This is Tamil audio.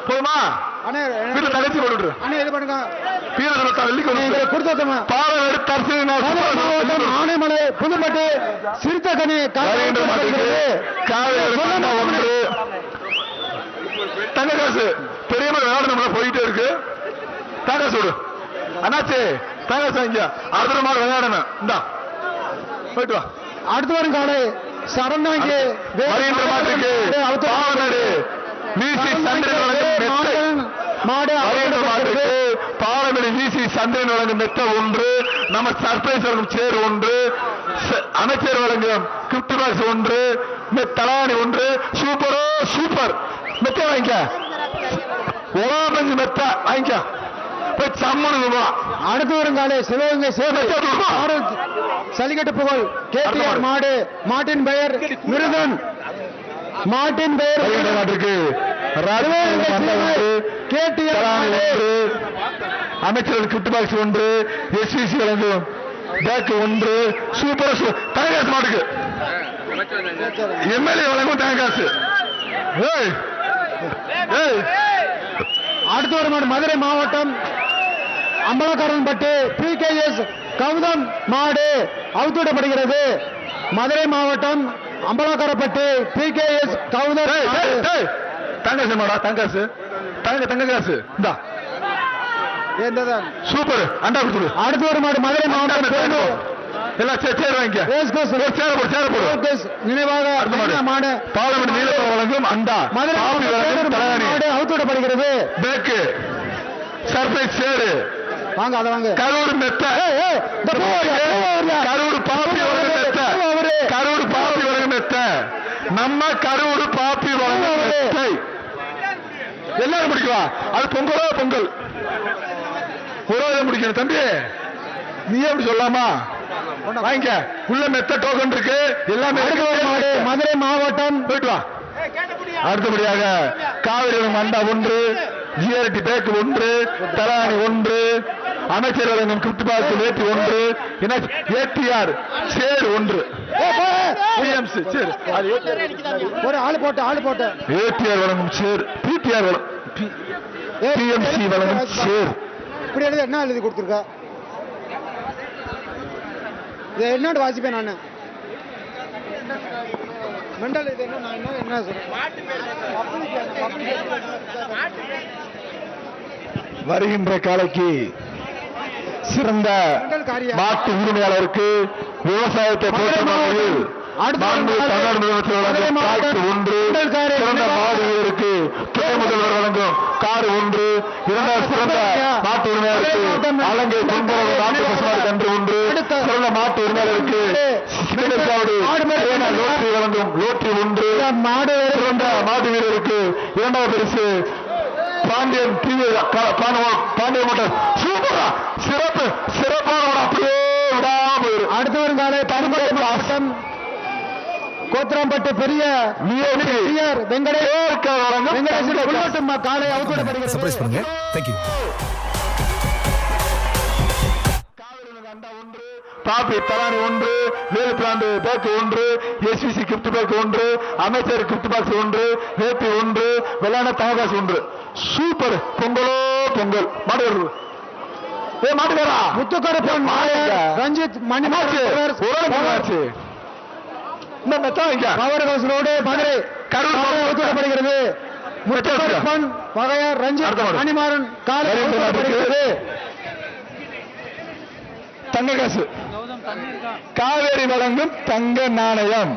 போதுமா வீட்டுல தகச்சி போட்டு இது பண்ணுங்க ஆனைமலை புதுப்பட்டு சிறுத்தக்கனி ஒன்று தங்க காசு பெரிய விளையாடு போயிட்டே இருக்கு தங்க சூடு அண்ணாச்சு தங்க இங்க அடுத்த மாடு விளையாடணும் இந்தா போயிட்டு வா அடுத்து வரும் காலை சரந்தாங்கி மாட்டுக்கு பாலமேடு வீசி சந்திரன் வழங்கும் மெத்த ஒன்று நம்ம சர்ப்ரைஸ் வழங்கும் சேர் ஒன்று அமைச்சர் வழங்கும் கிஃப்ட் பாக்ஸ் ஒன்று தலானி ஒன்று சூப்பரோ சூப்பர் மெத்த வாங்கிக்க மெத்த வாங்கிக்க அடுத்து வரும் காலை சிவகங்கை சேவை சலிக்கட்டு புகழ் கேடிஆர் மாடு மாட்டின் பெயர் மிருதன் மாட்டின் பெயர் அமைச்சர்கள் கிஃப்ட் பாக்ஸ் ஒன்று எஸ்பிசி வழங்கும் பேக் ஒன்று சூப்பர் தங்ககாசு மாட்டுக்கு எம்எல்ஏ வழங்கும் தங்ககாசு அடுத்து ஒரு மாடு மதுரை மாவட்டம் அம்பலக்காரன்பட்டு பிகேஎஸ் கௌதம் மாடு அவுத்துவிடப்படுகிறது. மதுரை மாவட்டம் அம்பலக்காரப்பட்டு பிகேஎஸ் கௌதம் தங்ககாசு மாடா தங்ககாசு தங்க காசு இந்தா சூப்பர் அண்டா கொடுத்துடு. அடுத்து ஒரு மாடு மதுரை மாவட்டம் எல்லாம் சேர் வாங்கிக்க நினைவாக மாடு பாலமேடு நீலப்பா வழங்கும் அண்டா மதுரை மாடு அவுத்துவிடப்படுகிறது. பேக்கு சர்ப்ரைஸ் சேரு வாங்க அதை வாங்க கரூர் மெத்த கரூர் பாப்பி வழங்கும் மெத்த கரூர் பாப்பி வழங்கும் மெத்த நம்ம கரூர் பாப்பி வழங்கும் மெத்தை எல்லாரும் முடிக்குவா அது பொங்கலோ பொங்கல் ஒரு முடிக்கணும் தம்பி நீ எப்படி சொல்லாமா வாங்கிக்க உள்ள மெத்த டோக்கன் இருக்கு எல்லாமே மதுரை மாவட்டம் போயிட்டு வா. அடுத்தபடியாக காவிரி மண்டா ஒன்று ஜிஆர்டி பேக் ஒன்று தலானி ஒன்று அமைச்சர் வழங்கும் கிஃப்ட் பாக்ஸ் வேட்டி ஒன்று ஏடிஆர் சேர் ஒன்று சேர் ஒரு ஆளு போட்ட ஏடிஆர் வழங்கும் சேர் பிடிஆர் பிஎம்சி வழங்கும் சேர் இப்படி எழுதி என்ன எழுதி கொடுத்துருக்கா என்னோட வாசிப்பேன் நான் மெண்டல் இது என்ன சொல்றேன் வருகின்ற காலைக்கு சிறந்த மாட்டு உரிமையாளருக்கு விவசாயத்தை போற்றமானது ஒன்று சிறந்த மாடு வீரருக்கு துணை முதல்வர் வழங்கும் கார் ஒன்று இரண்டாவது சிறந்த மாட்டு உரிமையாளருக்கு அலங்கை பொன்பரவு நாட்டு பசுமாடு கன்று ஒன்று சிறந்த மாட்டு உரிமையாளருக்கு லோட்டரி வழங்கும் லோட்டரி ஒன்று சிறந்த மாட்டு வீரருக்கு இரண்டாவது பரிசு பாண்டியன் பாண்டியன் மோட்டார் சூப்பரா சிறப்பு சிறப்பான அப்படியே விடாம அடுத்து வரும் காலை மாவட்டம் கோத்திராம்பட்டு பெரிய வெங்கடேசன் காலை அவுத்துவிடப்படுகிறது. பாப்பி தலானி ஒன்று வேலு பிளாண்டு பேக்கு ஒன்று எஸ்பிசி கிஃப்ட் பேக் ஒன்று அமைச்சர் கிஃப்ட் பாக்ஸ் ஒன்று வேட்டி ஒன்று வெள்ளான தங்ககாசு ஒன்று சூப்பர் பொங்கலோ பொங்கல் மாடு மாட்டுக்காரா முத்துக்கருப்பன் ரஞ்சித் மணிமாச்சு ரோடு மதுரை கரூர் முத்துக்கருப்பன் வகையார் ரஞ்சித் மணிமாறன் காலை தங்க காசு காவேரி வழங்கும் தங்க நாணயம்